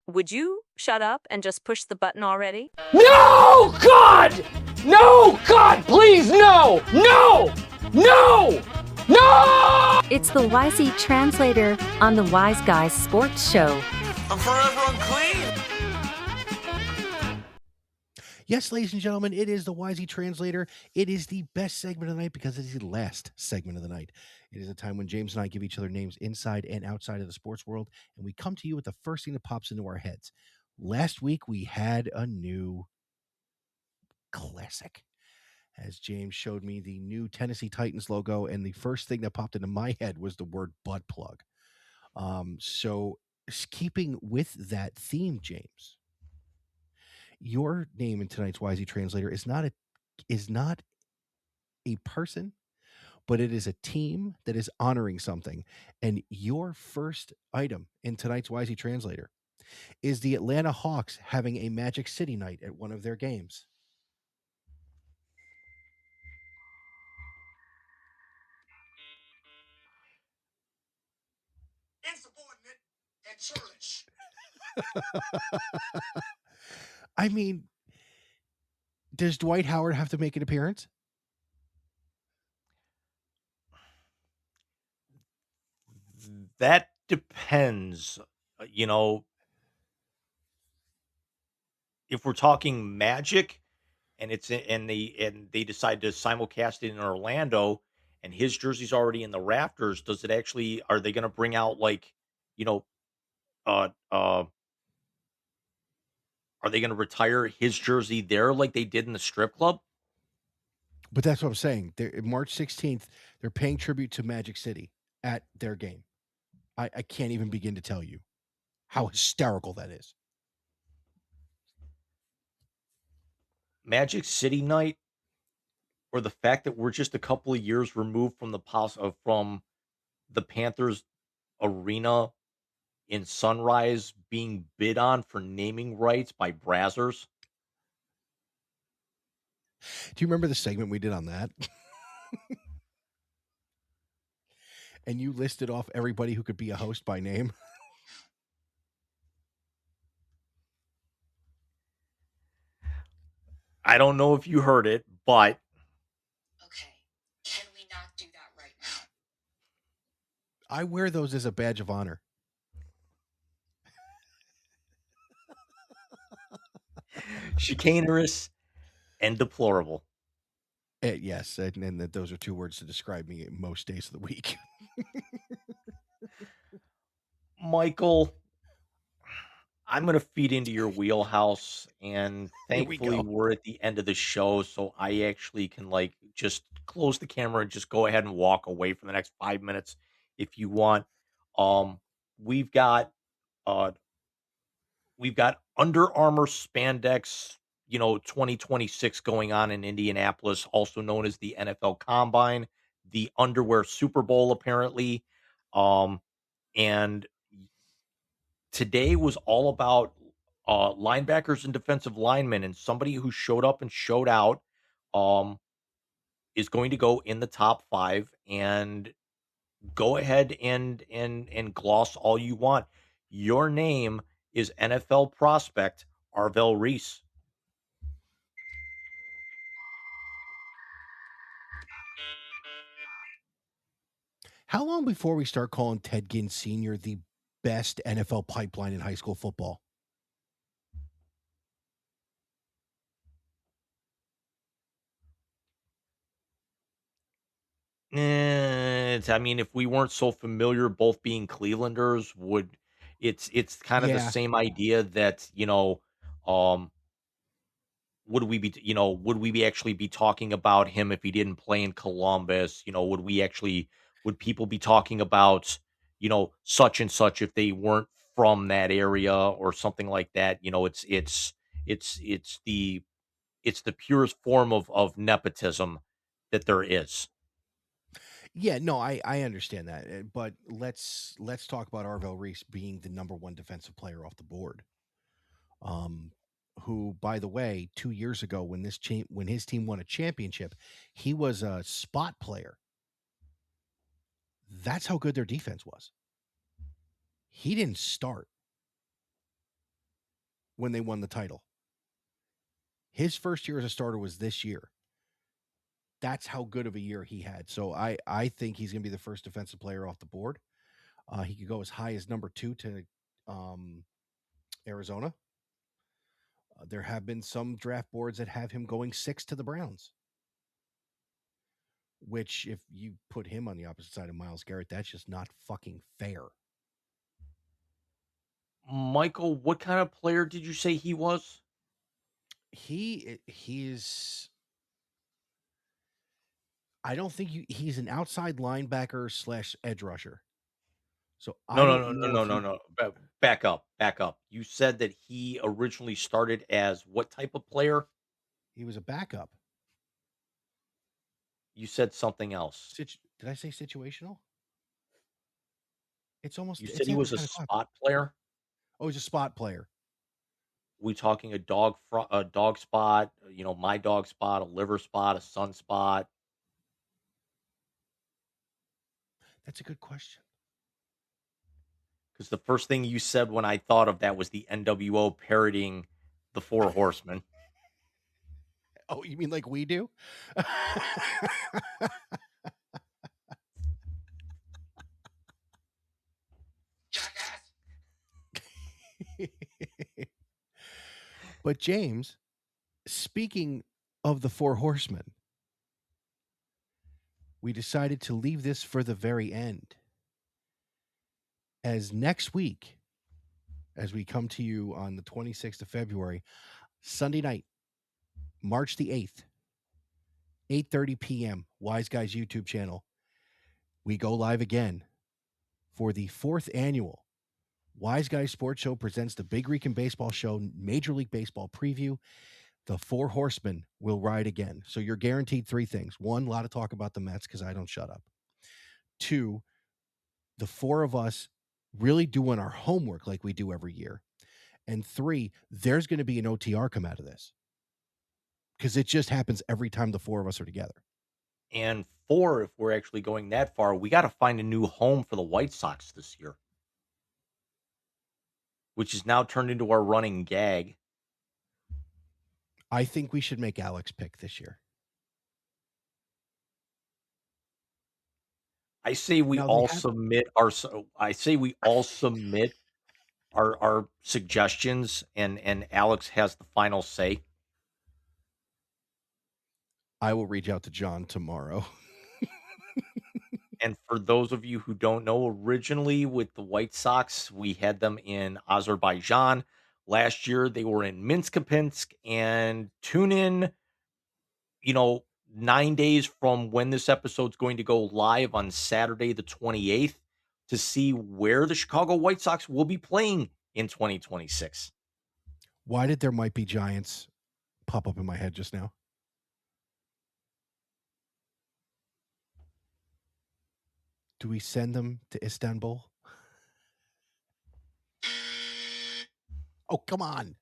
Would you shut up and just push the button already? No, God! No, God, please, no! No! No! No! It's the Wisey Translator on the Wise Guys Sports Show. I'm forever unclean. Yes, ladies and gentlemen, it is the Wisey Translator. It is the best segment of the night because it is the last segment of the night. It is a time when James and I give each other names inside and outside of the sports world, and we come to you with the first thing that pops into our heads. Last week, we had a new classic, as James showed me the new Tennessee Titans logo, and the first thing that popped into my head was the word butt plug. So keeping with that theme, James, your name in tonight's Wisey Translator is not a person, but it is a team that is honoring something. And your first item in tonight's Wisey Translator is the Atlanta Hawks having a Magic City night at one of their games. Insubordinate and churlish. I mean, does Dwight Howard have to make an appearance? That depends. If we're talking Magic and they decide to simulcast it in Orlando and his jersey's already in the rafters, are they going to bring out are they going to retire his jersey there like they did in the strip club? But that's what I'm saying. March 16th, they're paying tribute to Magic City at their game. I can't even begin to tell you how hysterical that is. Magic City night, or the fact that we're just a couple of years removed from from the Panthers arena in Sunrise being bid on for naming rights by Brazzers. Do you remember the segment we did on that? And you listed off everybody who could be a host by name. I don't know if you heard it, but okay, can we not do that right now? I wear those as a badge of honor. Chicanerous and deplorable. Yes, and that those are two words to describe me most days of the week. Michael, I'm going to feed into your wheelhouse, and thankfully we're at the end of the show, so I actually can just close the camera and just go ahead and walk away for the next 5 minutes if you want. We've got Under Armour spandex, 2026 going on in Indianapolis, also known as the NFL Combine, the underwear Super Bowl apparently, and today was all about linebackers and defensive linemen, and somebody who showed up and showed out is going to go in the top 5. And go ahead and gloss all you want. Your name is NFL prospect Arvell Reese. How long before we start calling Ted Ginn Sr. the best NFL pipeline in high school football? If we weren't so familiar, both being Clevelanders, it's kind of the same idea that, would we be actually be talking about him if he didn't play in Columbus? Would people be talking about, such and such if they weren't from that area or something like that? It's the purest form of nepotism that there is. Yeah, no, I understand that, but let's talk about Arvell Reese being the number one defensive player off the board. Who, by the way, 2 years ago when his team won a championship, he was a spot player. That's how good their defense was. He didn't start. when they won the title. His first year as a starter was this year. That's how good of a year he had. So I think he's going to be the first defensive player off the board. He could go as high as number 2 to Arizona. There have been some draft boards that have him going 6 to the Browns, which if you put him on the opposite side of Myles Garrett, that's just not fucking fair. Michael, what kind of player did you say he was? He's I don't think he's an outside linebacker / edge rusher. So I No, no, don't no, know no, if no, no, no. Back up, back up. You said that he originally started as what type of player? he was a backup. You said something else. Did I say situational? It's almost You it's said he after was a 10 o'clock. spot player. Oh, he's a spot player. We talking a dog spot, my dog spot, a liver spot, a sun spot. That's a good question. Because the first thing you said when I thought of that was the NWO parodying the Four Horsemen. Oh, you mean like we do? Jackass. But James, speaking of the Four Horsemen, we decided to leave this for the very end. As next week, as we come to you on the 26th of February, Sunday night, March the 8th, 8:30 p.m., Wise Guys YouTube channel, we go live again for the 4th annual Wise Guys Sports Show presents the Big Rican Baseball Show Major League Baseball preview. The Four Horsemen will ride again. So you're guaranteed 3 things. 1, a lot of talk about the Mets because I don't shut up. 2, the 4 of us really doing our homework like we do every year. And 3, there's going to be an OTR come out of this because it just happens every time the 4 of us are together. And 4, if we're actually going that far, we got to find a new home for the White Sox this year, which is now turned into our running gag. I think we should make Alex pick this year. I say we Now, all submit our. I say we all submit our suggestions, and Alex has the final say. I will reach out to John tomorrow. And for those of you who don't know, originally with the White Sox, we had them in Azerbaijan. Last year, they were in Minsk-Kapinsk. And tune in, 9 days from when this episode's going to go live on Saturday, the 28th, to see where the Chicago White Sox will be playing in 2026. Why did There Might Be Giants pop up in my head just now? Do we send them to Istanbul? Oh, come on.